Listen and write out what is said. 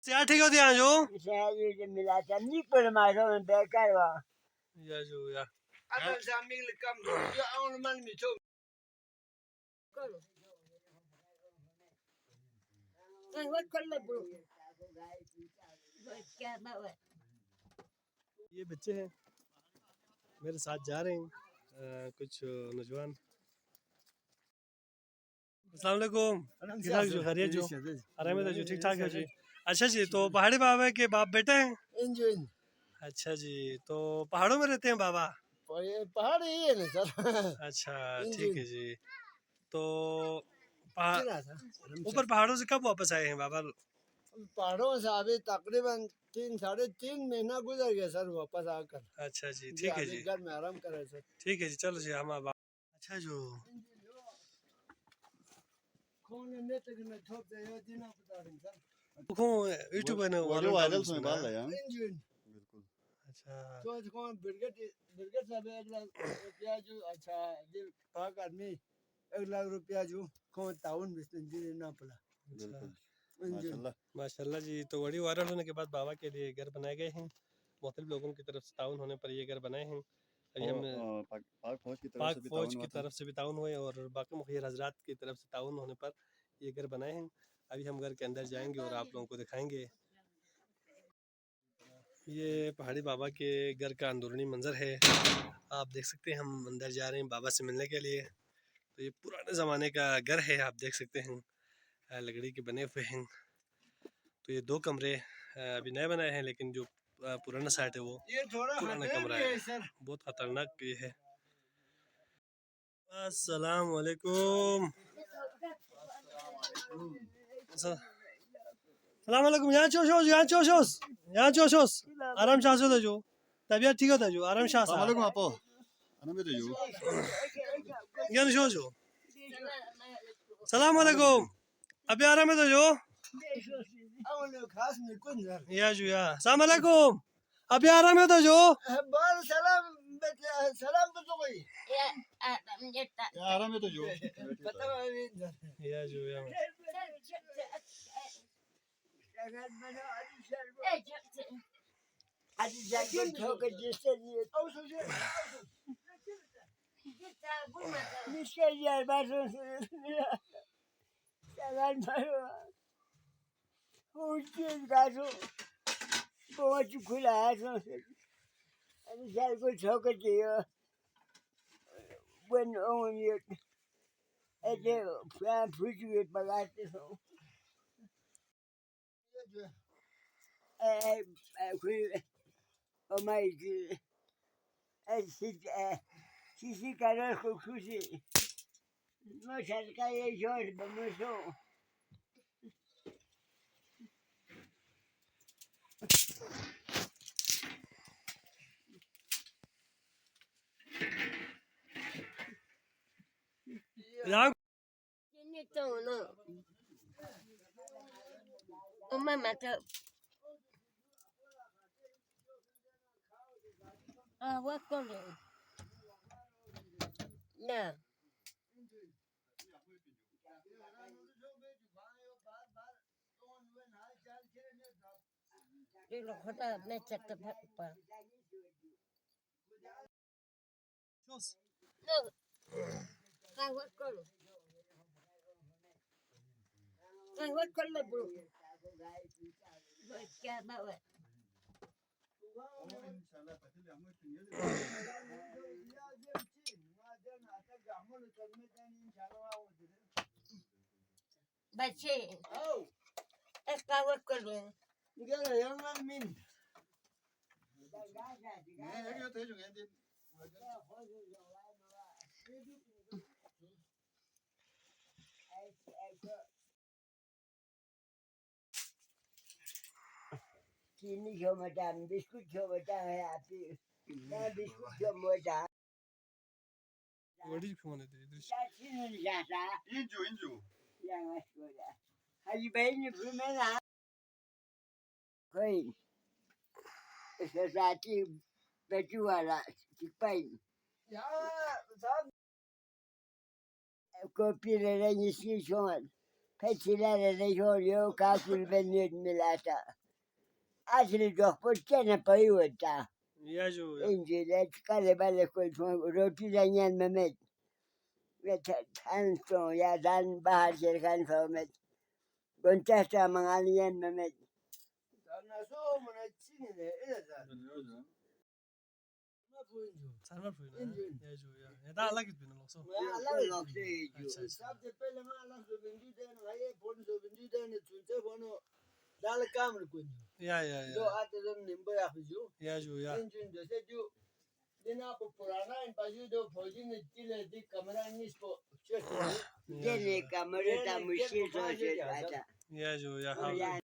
siachen ko diyan jo. Siya mila tamnik pa naman ito ng bekar wa. Ya jo ya. Atal sa aming likam do. Yo ako naman mito. What color bro? क्या बात है? ये बच्चे हैं मेरे साथ जा रहे हैं कुछ नौजवान। अस्सलाम वालेकुम। ठीक ठाक जो खैरियत जो आराम है जो ठीक ठाक है जी। अच्छा जी तो पहाड़ी बाबा के बाप बेटे हैं। इंजन अच्छा जी तो पहाड़ों में रहते हैं बाबा। पहाड़ ही है ना सर। अच्छा ठीक है जी। तो ऊपर पहाड़ों से कब वापस आए हैं बाबा? पहाड़ों से अभी तकरीबन 3-3.5 महीना गुजर गया सर वापस आकर। अच्छा जी ठीक है जी। घर में आराम करे सर। ठीक है जी चलो जी हम अब अच्छा जो यूट्यूब ने वीडियो वायरल में डाल रहे हैं बिल्कुल। अच्छा तो कौन बिरगट सब 1 लाख रुपया जो अच्छा ये पाक आदमी 1 लाख रुपया जो कौन ताउन बिस्तर जी ना पड़ा। बिल्कुल माशाल्लाह माशाल्लाह जी। तो वीडियो वायरल होने के बाद बाबा के लिए घर बनाए गए हैं। मुख्तलिफ लोगों की तरफ से ताउन होने पर ये घर बनाए हैं। अभी हम पाक फौज की तरफ पाक से भी फौज ताउन की हुआ था। तरफ से भी ताउन हुए और बाकी मुखिया हजरात की तरफ से ताउन होने पर ये घर बनाए हैं। अभी हम घर के अंदर जाएंगे और आप लोगों को दिखाएंगे। ये पहाड़ी बाबा के घर का अंदरूनी मंजर है। आप देख सकते हैं हम अंदर जा रहे हैं बाबा से मिलने के लिए। तो ये पुराने ज़माने का घर है आप देख सकते हैं लकड़ी के बने हुए हैं। तो ये 2 कमरे अभी नए बनाए हैं लेकिन जो पुराना साइट है वो पुराना कमरा है। बहुत खतरनाक ये है। अस्सलाम वालेकुम। सलाम वालेकुम। यहाँ चोशोस आराम शाह से जो तबीयत ठीक होता जो आराम शाह अस्सलाम वालेकुम आपो अना में तो जो यहाँ शो सलाम वालेकुम अभी आराम है तो जो या जो या सलाम वालेकुम अभी आराम है तो जो सलाम तो कोई आराम में तो जो या जो या खुला है को ठोकर चाहिए when on you at the plan appreciate my life so oh my किसी कारण को खुशी मैं सरकार ये जोर बमसो यार ये तो ना ओ मामा तो what color no ये लोग होता मैं चक्कर पर no what color what color bro क्या बात है बच्चे एक कागज कर दो निकल यहाँ मिन चीनी जो मचा बिस्कुट जो मचा है आपकी मैं बिस्कुट जो मचा वड़ी खाने दे इधर चीनी जाता इंजो या मस्कोड़ा हाजी भाई ने फिर मैं ना कोई इसके साथ ही बेचू वाला चिपाई यार साहब कॉपी ले रहे हैं इसकी shown Peçiler de oluyor, kalkül beniyet milata. Asıl doktor gene payı orta. Ya jo ya. İnciler çıkarı böyle koyduğum rotiden yenmemek. Ve tansiyon ya dan bahar şerkan fahmet. Gönçehte mangalı yenmemek. Sarma puyna. Ya jo ya. Ya da alak gitmedi lokso. Allah yoksa अच्छा अच्छा. सबसे पहले मैं अलग से बिंदी देने भाई phone से बिंदी देने चुनते फोनो डाल काम रखो Ya ya जो ya. आते जो निम्बो या फिजू Ya jo ya. इंजन जैसे जो दिन आप पुराना इन पाजी जो फौजी ने चिले दी कमरा नहीं इसको चेक देने कमरे का मुश्किल सोचे था Ya jo ya. और Abi. या